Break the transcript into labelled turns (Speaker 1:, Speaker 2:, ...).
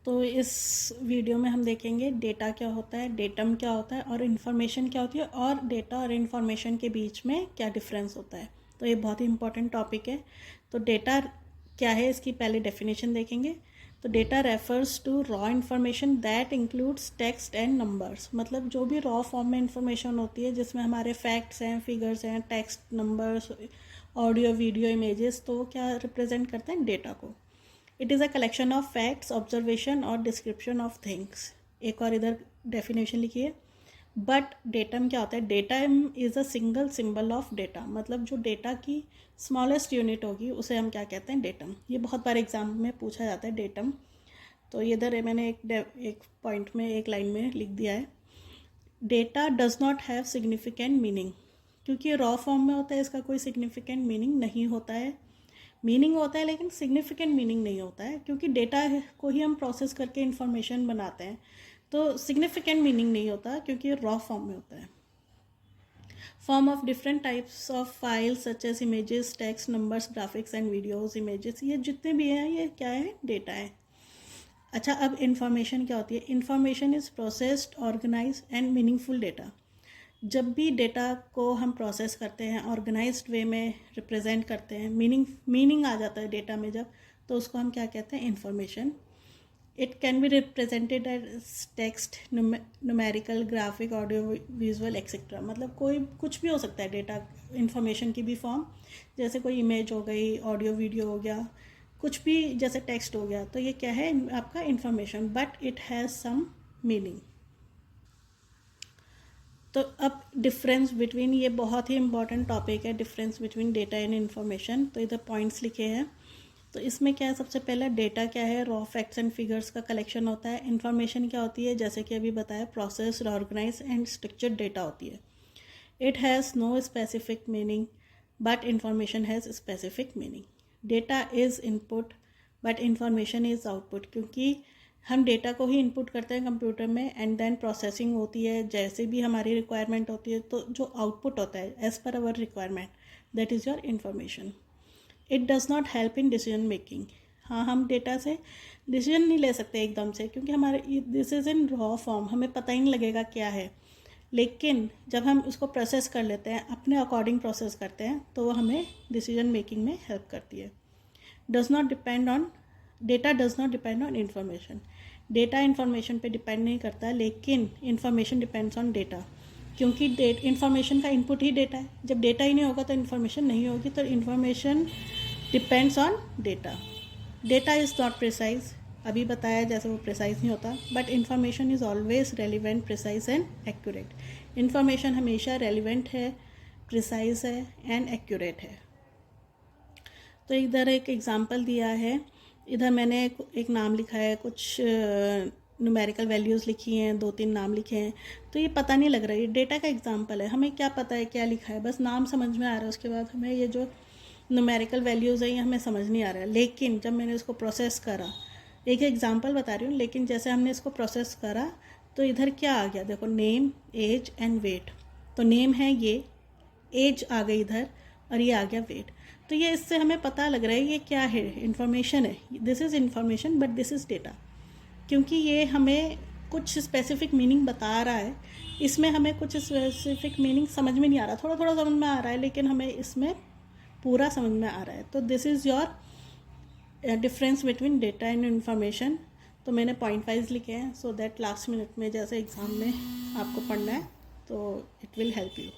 Speaker 1: तो इस वीडियो में हम देखेंगे डेटा क्या होता है, डेटम क्या होता है और इन्फॉर्मेशन क्या होती है, और डेटा और इन्फॉर्मेशन के बीच में क्या डिफरेंस होता है। तो ये बहुत ही इंपॉर्टेंट टॉपिक है। तो डेटा क्या है, इसकी पहले डेफिनेशन देखेंगे। तो data refers to raw information that includes text and numbers. मतलब जो भी रॉ फॉर्म में इंफॉर्मेशन होती है जिसमें हमारे फैक्ट्स हैं, फिगर्स हैं, text, numbers, audio, video, images, तो वो क्या रिप्रेजेंट करते हैं, डेटा को। It is a collection of facts, observation और डिस्क्रिप्शन ऑफ थिंग्स। एक और इधर डेफिनेशन लिखिए। बट डेटम क्या होता है, datum is a single symbol of data. मतलब जो डेटा की स्मॉलेस्ट यूनिट होगी उसे हम क्या कहते हैं, डेटम। ये बहुत बार एग्जाम में पूछा जाता है डेटम। तो इधर मैंने एक पॉइंट में, एक लाइन में लिख दिया है, data does not have significant meaning. क्योंकि रॉ फॉर्म में होता है, इसका कोई सिग्निफिकेंट मीनिंग नहीं होता है। मीनिंग होता है लेकिन सिग्निफिकेंट मीनिंग नहीं होता है, क्योंकि डेटा को ही हम प्रोसेस करके इन्फॉर्मेशन बनाते हैं। तो सिग्निफिकेंट मीनिंग नहीं होता क्योंकि ये रॉ फॉर्म में होता है। Form of different types of files such as images, text, numbers, graphics and videos, images, ये जितने भी हैं ये क्या है, डेटा है। अच्छा, अब इन्फॉर्मेशन क्या होती है। Information is processed, organise and meaningful data. जब भी डेटा को हम प्रोसेस करते हैं, ऑर्गेनाइज्ड वे में रिप्रेजेंट करते हैं, मीनिंग आ जाता है डेटा में जब, तो उसको हम क्या कहते हैं, information. It can be represented as text, numerical, graphic, audio, visual etcetera. मतलब कोई कुछ भी हो सकता है डेटा, इन्फॉर्मेशन की भी फॉर्म। जैसे कोई इमेज हो गई, ऑडियो वीडियो हो गया, कुछ भी, जैसे टेक्स्ट हो गया, तो ये क्या है, आपका information. But it has some meaning. तो अब डिफरेंस बिटवीन, ये बहुत ही इंपॉर्टेंट टॉपिक है, difference between data and information. तो इधर पॉइंट्स लिखे हैं। तो इसमें क्या है, सबसे पहला डेटा क्या है, रॉ फैक्ट्स एंड फिगर्स का कलेक्शन होता है। इन्फॉर्मेशन क्या होती है, जैसे कि अभी बताया, processed, organise and structured data होती है। It has no specific meaning but information has specific meaning. Data is input but information is output. क्योंकि हम डेटा को ही इनपुट करते हैं कंप्यूटर में, एंड देन प्रोसेसिंग होती है जैसे भी हमारी रिक्वायरमेंट होती है। तो जो आउटपुट होता है एज पर our requirement, that is your information. It does not help in decision making. हाँ, हम डेटा से डिसीजन नहीं ले सकते एकदम से, क्योंकि हमारे this is in raw form, हमें पता ही नहीं लगेगा क्या है। लेकिन जब हम उसको प्रोसेस कर लेते हैं, अपने अकॉर्डिंग प्रोसेस करते हैं, तो वो हमें डिसीजन मेकिंग में हेल्प करती है। Does not depend on, data does not depend on information. Data information पे डिपेंड नहीं करता, लेकिन इन्फॉर्मेशन डिपेंड्स ऑन डेटा। क्योंकि इन्फॉर्मेशन का इनपुट ही डेटा है। जब डेटा ही नहीं होगा तो इन्फॉर्मेशन नहीं होगी। तो information depends on data. Data is not precise, अभी बताया जैसे वो प्रिसाइज नहीं होता, but information is always relevant, precise and accurate. Information हमेशा रेलिवेंट है, प्रिसाइज है एंड एक्यूरेट है। तो इधर एक एग्जांपल दिया है। इधर मैंने एक नाम लिखा है, कुछ न्यूमेरिकल वैल्यूज़ लिखी हैं, 2-3 नाम लिखे हैं। तो ये पता नहीं लग रहा है, ये डेटा का एग्जांपल है, हमें क्या पता है क्या लिखा है, बस नाम समझ में आ रहा है। उसके बाद हमें ये जो न्यूमेरिकल वैल्यूज़ है ये हमें समझ नहीं आ रहा है। लेकिन जब मैंने इसको प्रोसेस करा, एक एग्जांपल बता रही हूँ, लेकिन जैसे हमने इसको प्रोसेस करा तो इधर क्या आ गया, देखो, नेम, एज एंड वेट। तो नेम है ये, एज आ गई इधर, और ये आ गया वेट। तो ये इससे हमें पता लग रहा है ये क्या है, इन्फॉर्मेशन है। This is information but this is data. क्योंकि ये हमें कुछ स्पेसिफिक मीनिंग बता रहा है, इसमें हमें कुछ स्पेसिफिक मीनिंग समझ में नहीं आ रहा, थोड़ा थोड़ा समझ में आ रहा है, लेकिन हमें इसमें पूरा समझ में आ रहा है। तो this is your difference between data and information. तो मैंने पॉइंट वाइज लिखे हैं, सो दैट लास्ट मिनट में जैसे एग्ज़ाम में आपको पढ़ना है तो इट विल हेल्प यू।